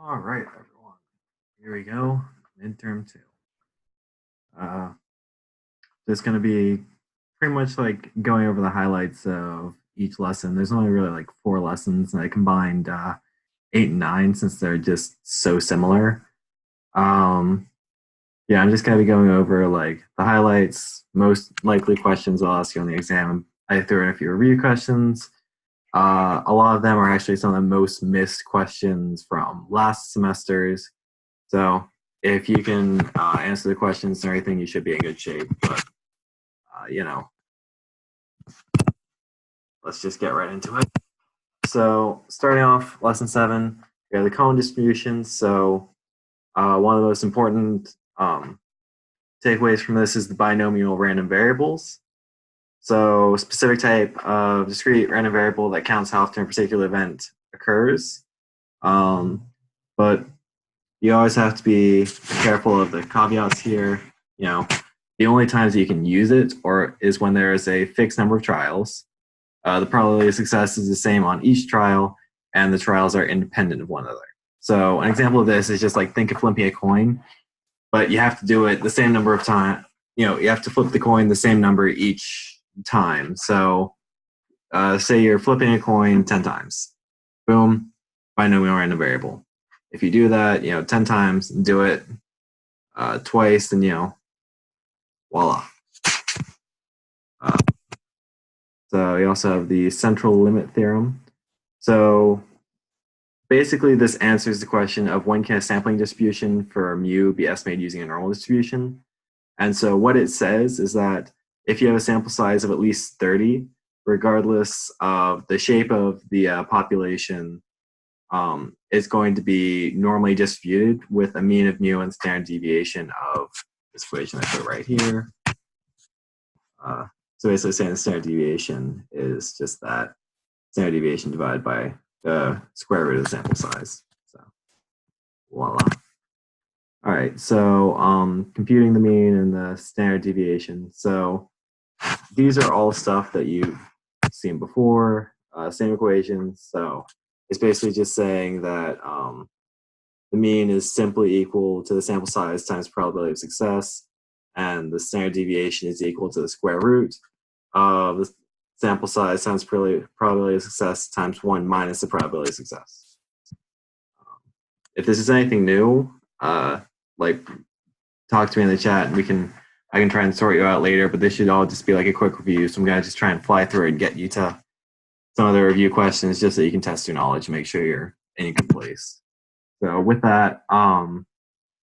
All right, everyone. Here we go. Midterm 2. Uh, just going to be pretty much like going over the highlights of each lesson. There's only really like 4 lessons, and I combined 8 and 9 since they're just so similar. Um, yeah, I'm just going to be going over like the highlights, most likely questions I'll ask you on the exam. I threw in a few review questions. A lot of them are actually some of the most missed questions from last semesters. So if you can answer the questions and everything, you should be in good shape. But you know, let's just get right into it. So starting off, lesson 7, we have the cone distributions. So one of the most important takeaways from this is the binomial random variables. So specific type of discrete random variable that counts how often a particular event occurs. But you always have to be careful of the caveats here. You know, the only times that you can use it or is when there is a fixed number of trials. The probability of success is the same on each trial, and the trials are independent of one another. So an example of this is just like think of flipping a coin, but you have to do it the same number of times. You know, you have to flip the coin the same number each time. So say you're flipping a coin 10 times. Boom, binomial random variable. If you do that, 10 times, do it twice, then, voila. Uh, so you also have the central limit theorem. So basically, this answers the question of when can a sampling distribution for mu be estimated using a normal distribution. And so what it says is that if you have a sample size of at least 30, regardless of the shape of the population, it's going to be normally distributed with a mean of mu and standard deviation of this equation I put right here. So basically saying the standard deviation is just that standard deviation divided by the square root of the sample size. So voila. All right, so computing the mean and the standard deviation. So these are all stuff that you've seen before, same equations. So it's basically just saying that the mean is simply equal to the sample size times probability of success, and the standard deviation is equal to the square root of the sample size times probability of success times 1 minus the probability of success. If this is anything new, like talk to me in the chat and I can try and sort you out later, but this should all just be like a quick review. So I'm gonna just try and fly through it and get you to some of the review questions just so you can test your knowledge and make sure you're in a good place. So with that,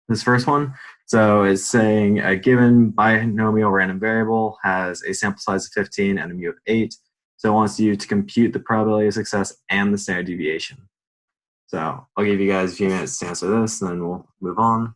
this first one, so it's saying a given binomial random variable has a sample size of 15 and a mu of 8. So it wants you to compute the probability of success and the standard deviation. So I'll give you guys a few minutes to answer this, and then we'll move on.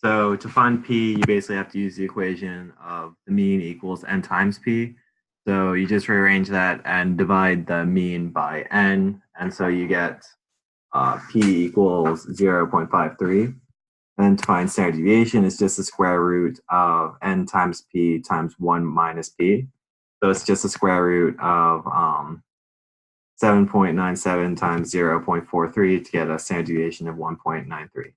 So to find p, you basically have to use the equation of the mean equals n times p. So you just rearrange that and divide the mean by n, and so you get p equals 0.53. And to find standard deviation, it's just the square root of n times p times 1 minus p. So it's just the square root of 7.97 times 0.43 to get a standard deviation of 1.93.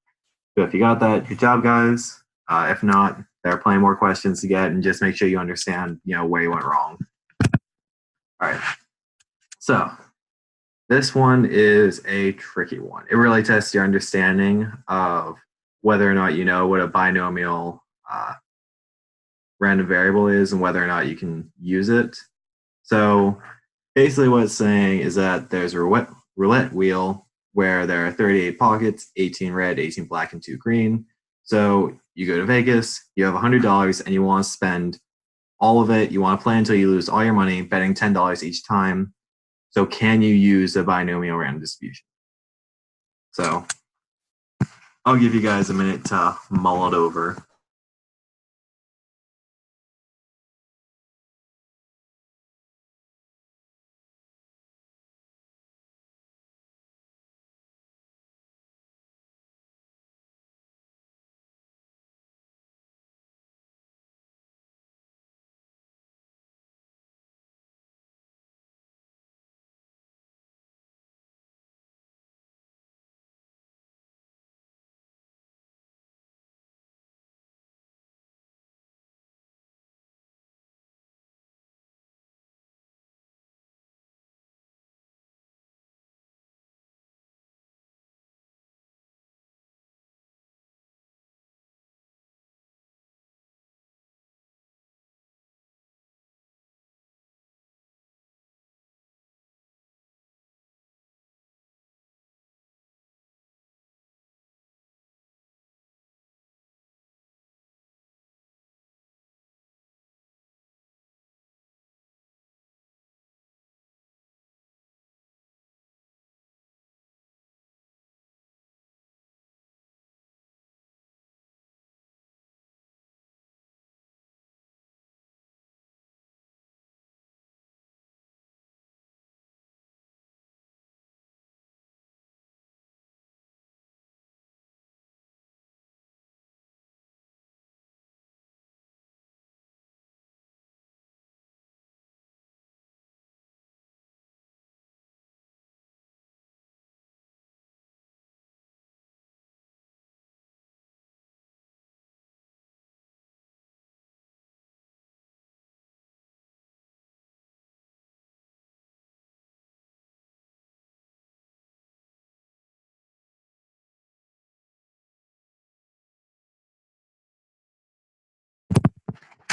So if you got that, good job, guys. If not, there are plenty more questions to get, and just make sure you understand, where you went wrong. All right. So this one is a tricky one. It really tests your understanding of whether or not you know what a binomial random variable is and whether or not you can use it. So basically what it's saying is that there's a roulette wheel where there are 38 pockets, 18 red, 18 black, and 2 green. So you go to Vegas, you have $100, and you want to spend all of it. You want to play until you lose all your money, betting $10 each time. So can you use a binomial random distribution? So I'll give you guys a minute to mull it over.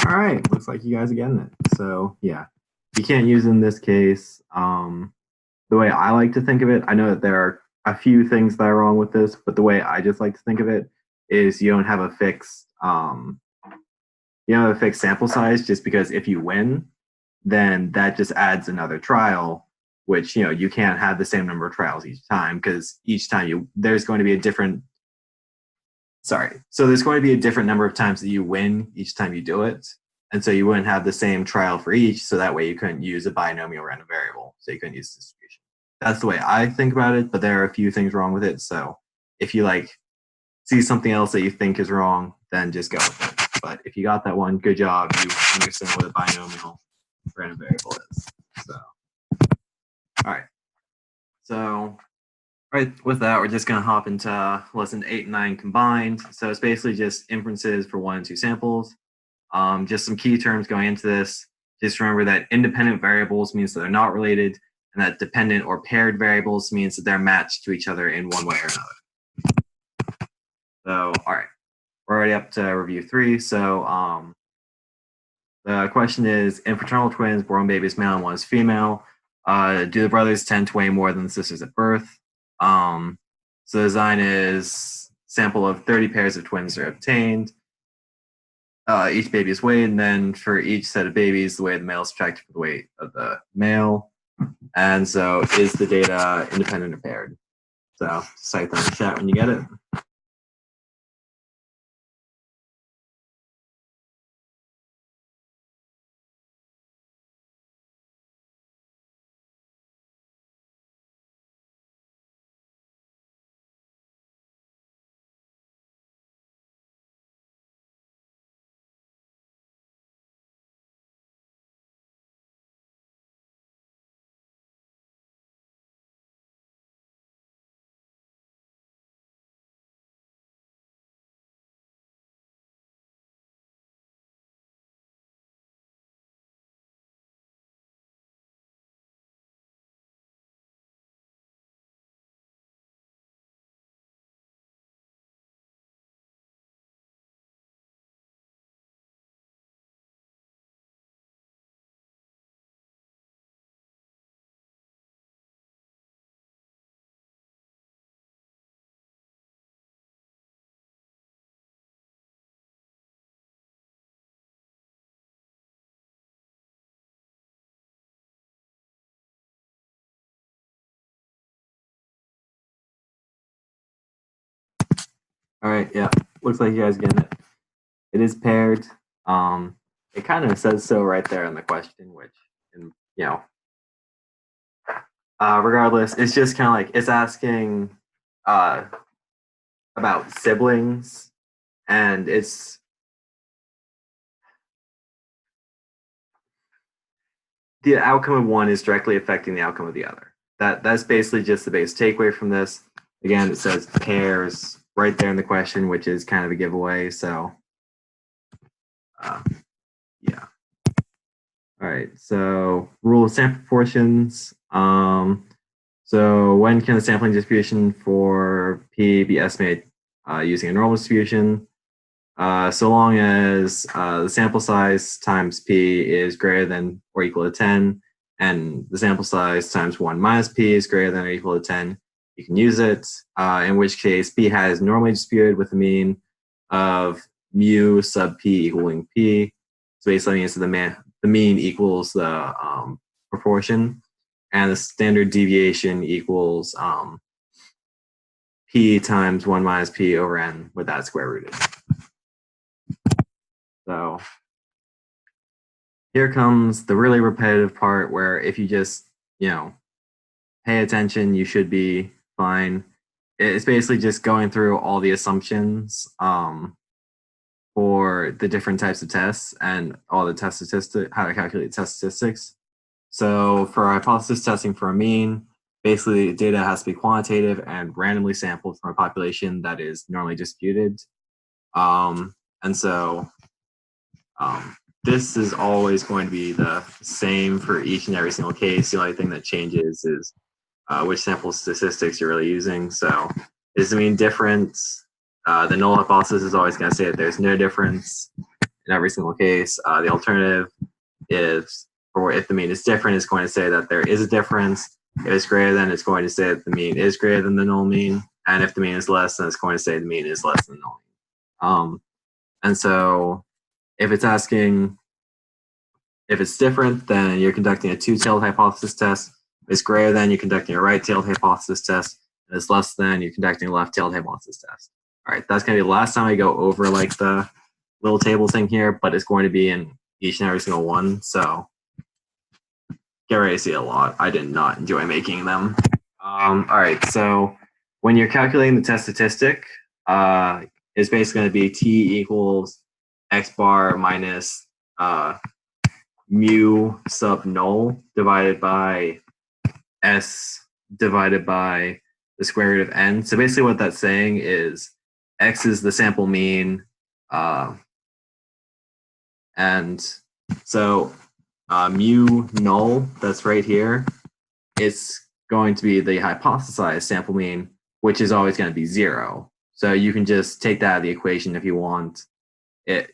All right, looks like you guys are getting it. So yeah, you can't use it in this case. The way I like to think of it, I know that there are a few things that are wrong with this, but the way I just like to think of it is you don't have a fixed sample size, just because if you win, then that just adds another trial, which you can't have the same number of trials each time, because each time there's going to be a different so there's going to be a different number of times that you win each time you do it. And so you wouldn't have the same trial for each, so that way you couldn't use a binomial random variable, so you couldn't use distribution. That's the way I think about it, but there are a few things wrong with it. So if you see something else that you think is wrong, then just go with it. But if you got that one, good job. You understand what a binomial random variable is. So, all right. So, right, with that, we're just going to hop into lesson 8 and 9 combined. So it's basically just inferences for 1 and 2 samples. Just some key terms going into this. Just remember that independent variables means that they're not related, and that dependent or paired variables means that they're matched to each other in one way or another. So, all right, we're already up to review 3. So, the question is, in fraternal twins, born baby is male and one is female. Do the brothers tend to weigh more than the sisters at birth? So the design is sample of 30 pairs of twins are obtained. Each baby is weighed, and then for each set of babies, the weight of the male is subtracted from the weight of the male. And so is the data independent or paired? So cite that in the chat when you get it. All right, yeah, looks like you guys get it. It is paired. It kind of says so right there in the question, which, and regardless, it's just kind of like it's asking uh, about siblings, and it's the outcome of one is directly affecting the outcome of the other. That's basically just the base takeaway from this. Again, it says pairs right there in the question, which is kind of a giveaway. So, yeah. All right. So, rule of sample proportions. So, when can the sampling distribution for P be estimated using a normal distribution? So long as the sample size times P is greater than or equal to 10, and the sample size times 1 minus P is greater than or equal to 10, you can use it, in which case P has normally distributed with a mean of mu sub P equaling P. So basically means the mean equals the proportion, and the standard deviation equals P times 1 minus P over N with that square rooted. So here comes the really repetitive part where if you just, pay attention, you should be fine. It's basically just going through all the assumptions for the different types of tests and all the test statistics, how to calculate test statistics. So for hypothesis testing for a mean, basically data has to be quantitative and randomly sampled from a population that is normally distributed. And so this is always going to be the same for each and every single case. The only thing that changes is which sample statistics you're really using. So it doesn't mean difference. The null hypothesis is always going to say that there's no difference in every single case. The alternative is, or if the mean is different, it's going to say that there is a difference. If it's greater than, it's going to say that the mean is greater than the null mean. And if the mean is less, then it's going to say the mean is less than the null mean. And so if it's asking if it's different, then you're conducting a two-tailed hypothesis test. If it's greater than, you're conducting a right-tailed hypothesis test. If it's less than, you're conducting a left-tailed hypothesis test. All right, that's going to be the last time I go over like the little table thing here, but it's going to be in each and every single one. So get ready to see a lot. I did not enjoy making them. All right, so when you're calculating the test statistic, it's basically going to be T equals X bar minus mu sub null divided by S divided by the square root of N. So basically what that's saying is X is the sample mean. And so mu null, that's right here, it's going to be the hypothesized sample mean, which is always going to be 0. So you can just take that out of the equation if you want it,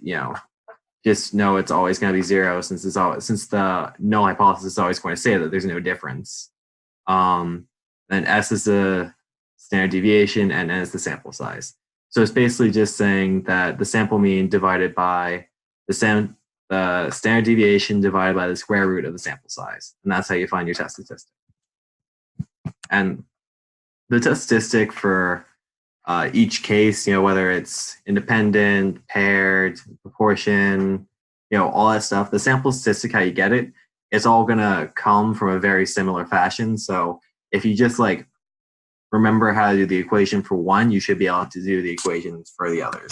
just know it's always going to be 0 since the null hypothesis is always going to say that there's no difference. Then S is the standard deviation and N is the sample size. So it's basically just saying that the sample mean divided by the standard deviation divided by the square root of the sample size. And that's how you find your test statistic. And the test statistic for each case, whether it's independent, paired, proportion, all that stuff, the sample statistic, how you get it, it's all going to come from a very similar fashion. So if you just remember how to do the equation for one, you should be able to do the equations for the others.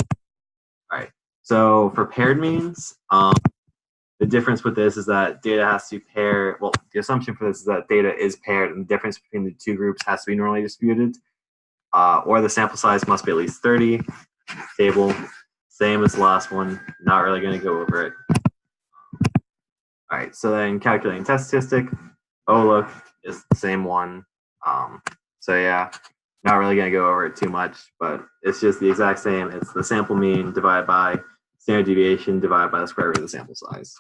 All right. So for paired means, the difference with this is that data has to be paired. Well, the assumption for this is that data is paired, and the difference between the two groups has to be normally distributed. Or the sample size must be at least 30. Table, same as the last one. Not really going to go over it. All right, so then calculating test statistic. Oh, look, it's the same one. So yeah, not really going to go over it too much, but it's just the exact same. It's the sample mean divided by standard deviation divided by the square root of the sample size.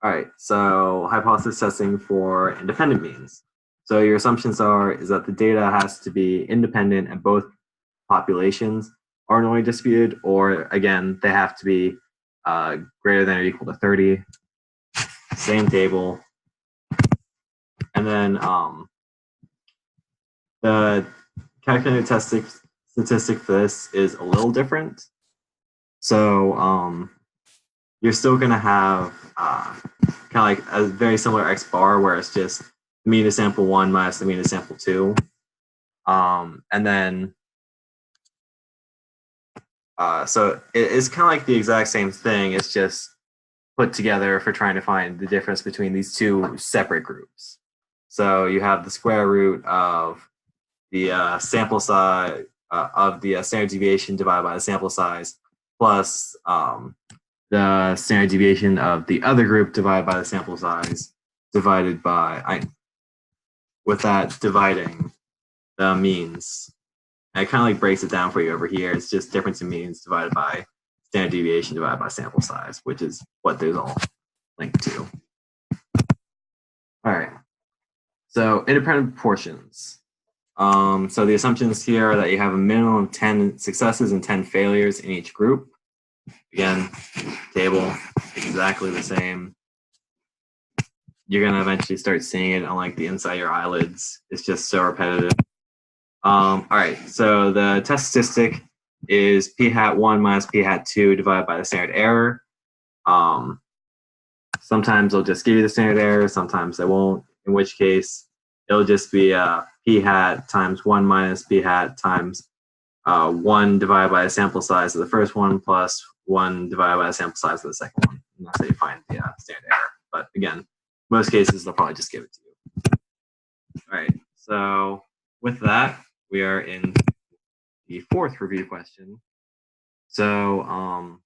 All right, so hypothesis testing for independent means. So your assumptions is that the data has to be independent and both populations are normally distributed, or again, they have to be greater than or equal to 30. Same table. And then the calculated test statistic for this is a little different. So you're still going to have kind of like a very similar X bar where it's just the mean of sample 1 minus the mean of sample 2. And then, so it's kind of like the exact same thing. It's just put together for trying to find the difference between these two separate groups. So you have the square root of the sample size of the standard deviation divided by the sample size plus the standard deviation of the other group divided by the sample size divided by, with that dividing the means. And it kind of like breaks it down for you over here. It's just difference in means divided by standard deviation divided by sample size, which is what those all link to. All right. So independent proportions. So the assumptions here are that you have a minimum of 10 successes and 10 failures in each group. Again, table, exactly the same. You're going to eventually start seeing it on like the inside of your eyelids. It's just so repetitive. All right, so the test statistic is p hat 1 minus p hat 2 divided by the standard error. Sometimes they'll just give you the standard error, sometimes they won't, in which case it'll just be p hat times 1 minus p hat times 1 divided by the sample size of the first one plus 1 divided by the sample size of the second one. And that's how you find the standard error. But again, most cases they'll probably just give it to you. All right, so with that, we are in the fourth review question. So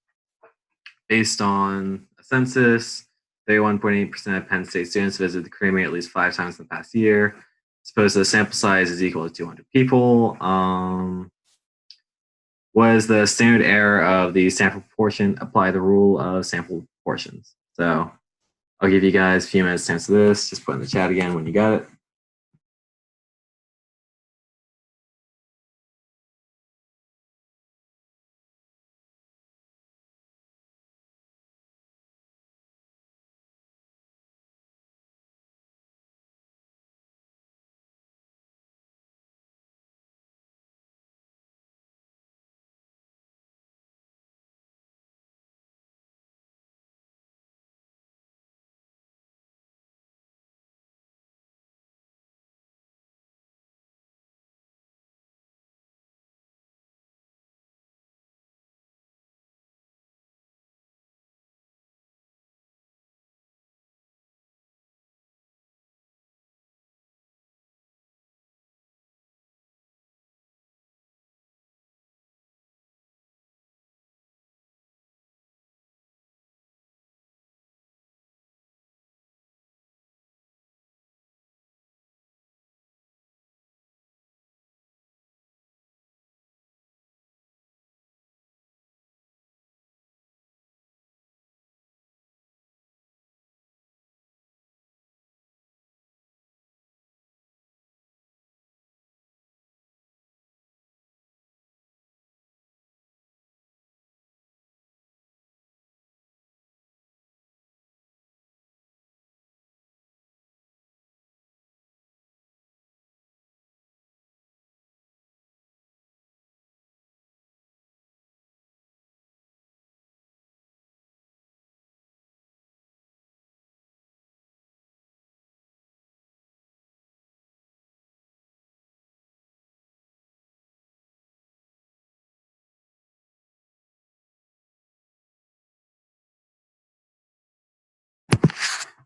based on a census, 31.8% of Penn State students visited the Creamery at least 5 times in the past year. Suppose the sample size is equal to 200 people. What is the standard error of the sample proportion? Apply the rule of sample proportions. So I'll give you guys a few minutes to answer this. Just put in the chat again when you got it.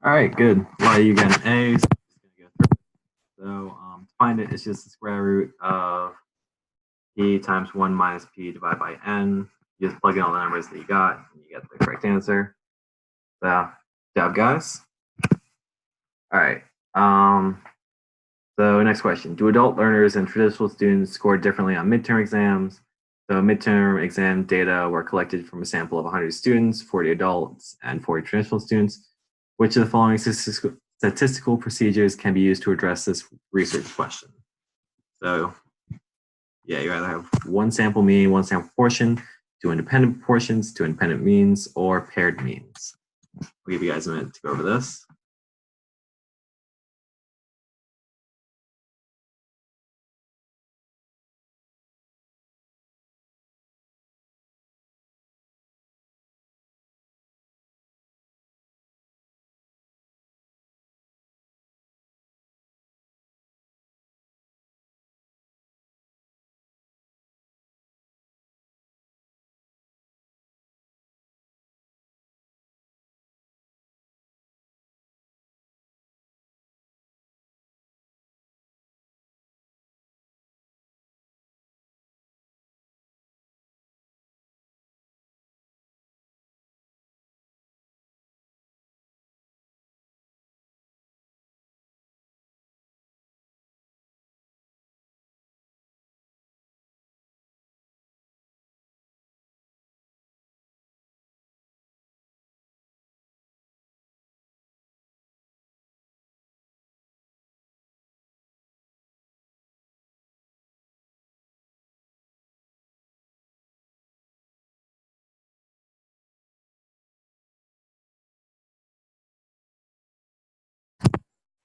All right, good. Well, you got an A. So to find it, it's just the square root of p times 1 minus p divided by n. You just plug in all the numbers that you got, and you get the correct answer. So, good job, guys. All right. So next question. Do adult learners and traditional students score differently on midterm exams? So midterm exam data were collected from a sample of 100 students, 40 adults, and 40 traditional students. Which of the following statistical procedures can be used to address this research question? So yeah, you either have one sample mean, one sample proportion, 2 independent proportions, 2 independent means, or paired means. I'll give you guys a minute to go over this.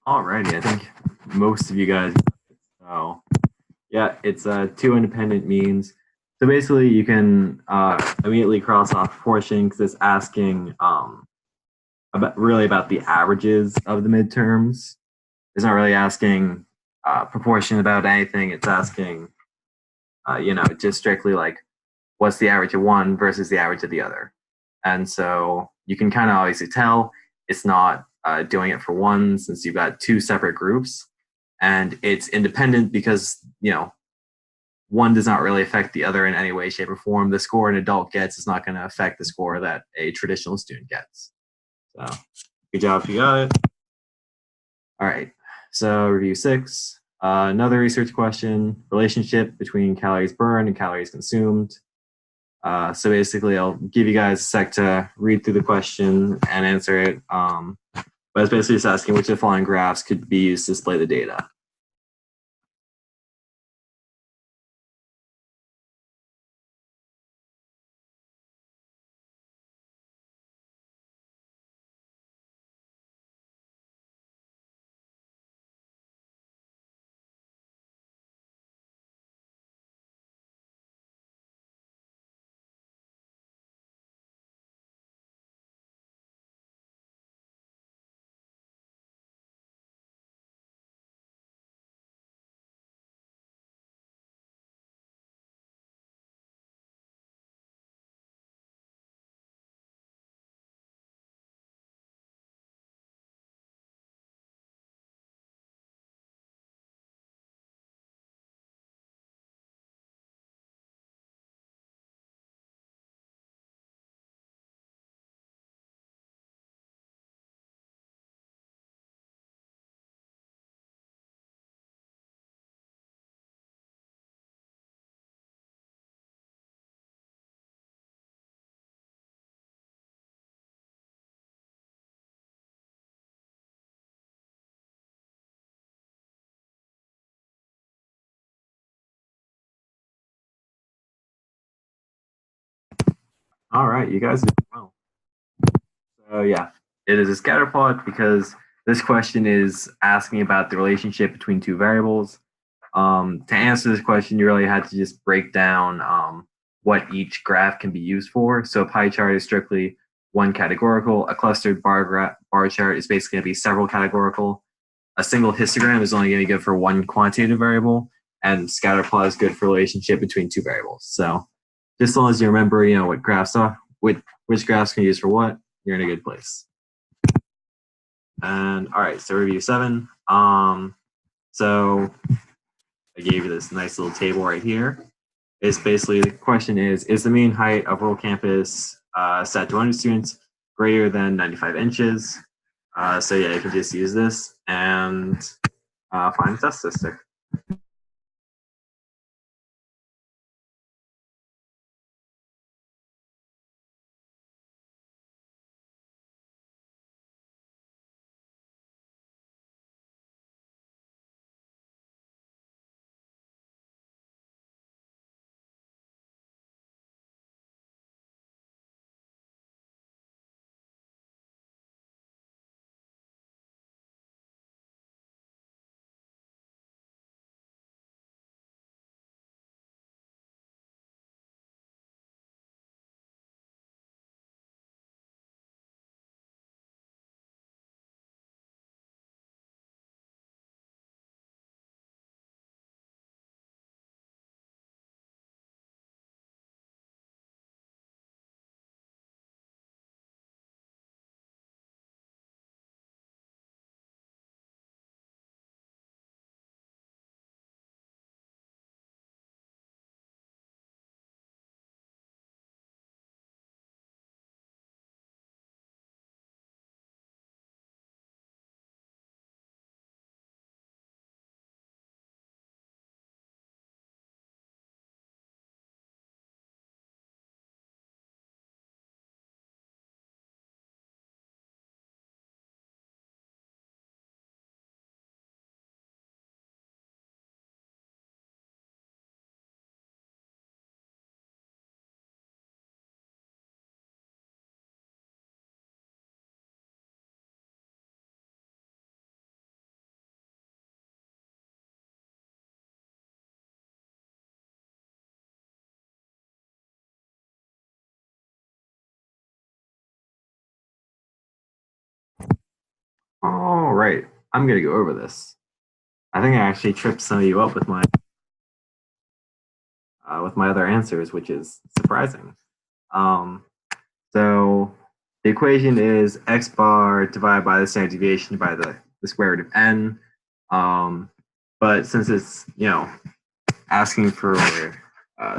Alrighty, I think most of you guys. So yeah, it's two independent means. So basically, you can immediately cross off proportion because it's asking about the averages of the midterms. It's not really asking proportion about anything. It's asking just strictly like what's the average of one versus the average of the other. And so you can kind of obviously tell it's not doing it for one since you've got two separate groups, and it's independent because one does not really affect the other in any way, shape, or form. The score an adult gets is not going to affect the score that a traditional student gets. So good job if you got it. All right. So review six. Another research question: relationship between calories burned and calories consumed. So basically, I'll give you guys a sec to read through the question and answer it. But it's basically just asking which of the following graphs could be used to display the data. All right, you guys did well. So yeah, it is a scatter plot because this question is asking about the relationship between two variables. To answer this question, you really had to just break down what each graph can be used for. So a pie chart is strictly one categorical. A clustered bar chart is basically going to be several categorical. A single histogram is only going to be good for one quantitative variable, and scatter plot is good for relationship between two variables. So just as long as you remember, what graphs are, which graphs can you use for what, you're in a good place. And all right, so review seven. So I gave you this nice little table right here. It's basically the question is the mean height of rural campus set to 100 students greater than 95 inches? So yeah, you can just use this and find the test statistic. All right, I'm gonna go over this. I think I actually tripped some of you up with my other answers, which is surprising. Um, so the equation is x bar divided by the standard deviation by the square root of n. But since it's asking for the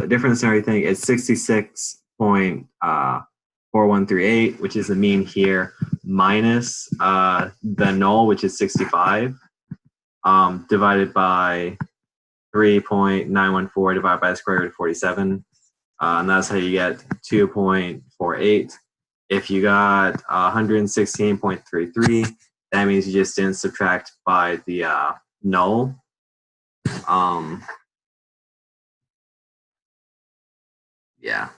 difference and everything, it's 66.4138, which is the mean here, minus the null, which is 65, divided by 3.914 divided by the square root of 47. And that's how you get 2.48. If you got 116.33, that means you just didn't subtract by the null. Yeah.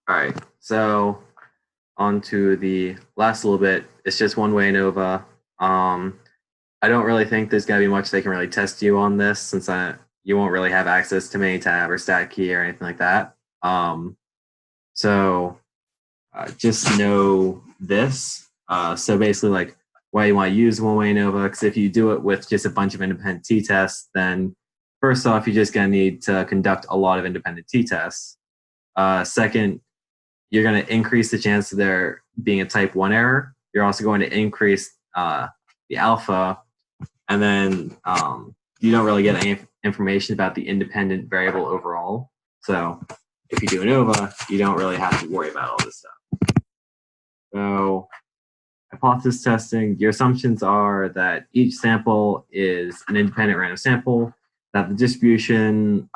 All right. So on to the last little bit. It's just one-way ANOVA. I don't really think there's going to be much they can really test you on this, since you won't really have access to Minitab or StatKey or anything like that. So just know this. So basically, like, why you want to use one-way ANOVA, because if you do it with just a bunch of independent t-tests, then first off, you're just going to need to conduct a lot of independent t-tests. Second, you're going to increase the chance of there being a type 1 error. You're also going to increase the alpha, and then you don't really get any information about the independent variable overall. So if you do ANOVA, you don't really have to worry about all this stuff. So hypothesis testing, your assumptions are that each sample is an independent random sample, that the distribution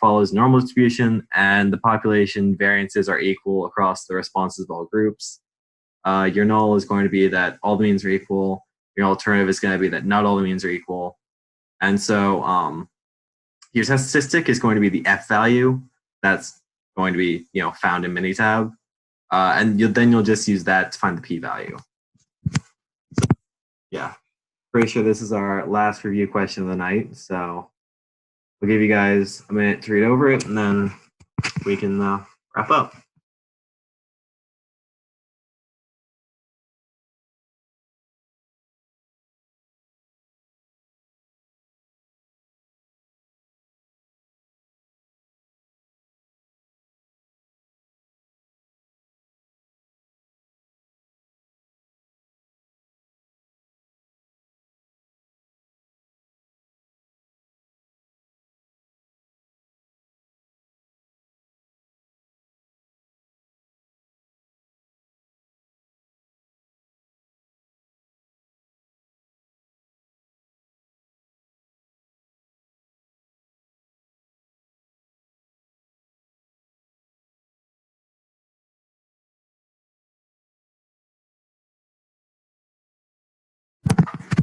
follows normal distribution, and the population variances are equal across the responses of all groups. Your null is going to be that all the means are equal. Your alternative is going to be that not all the means are equal. And so your test statistic is going to be the F value that's going to be found in Minitab. And then you'll just use that to find the p-value. So, yeah, pretty sure this is our last review question of the night. So we'll give you guys a minute to read over it, and then we can wrap up.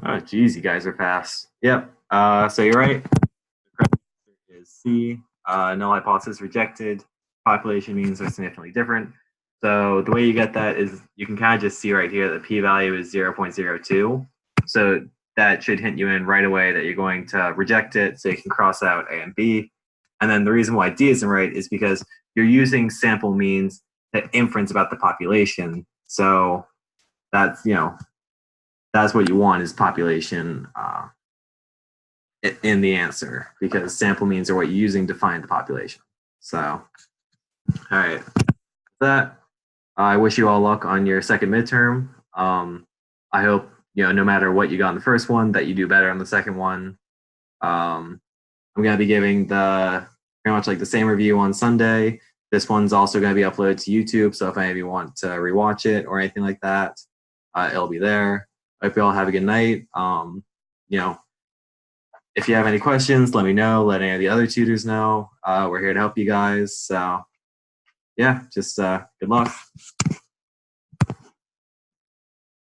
Oh, geez, you guys are fast. Yep. So you're right. The correct answer is C. Null hypothesis rejected. Population means are significantly different. So the way you get that is you can kind of just see right here that the p-value is 0.02. So that should hint you in right away that you're going to reject it, so you can cross out A and B. And then the reason why D isn't right is because you're using sample means to inference about the population. So that's that's what you want, is population in the answer, because sample means are what you're using to find the population. So, all right, with that, I wish you all luck on your second midterm. I hope no matter what you got in the first one, that you do better on the second one. I'm gonna be giving pretty much like the same review on Sunday. This one's also gonna be uploaded to YouTube, so if any of you want to rewatch it or anything like that, it'll be there. I hope you all have a good night. If you have any questions, let me know. Let any of the other tutors know. We're here to help you guys. So, yeah, just good luck.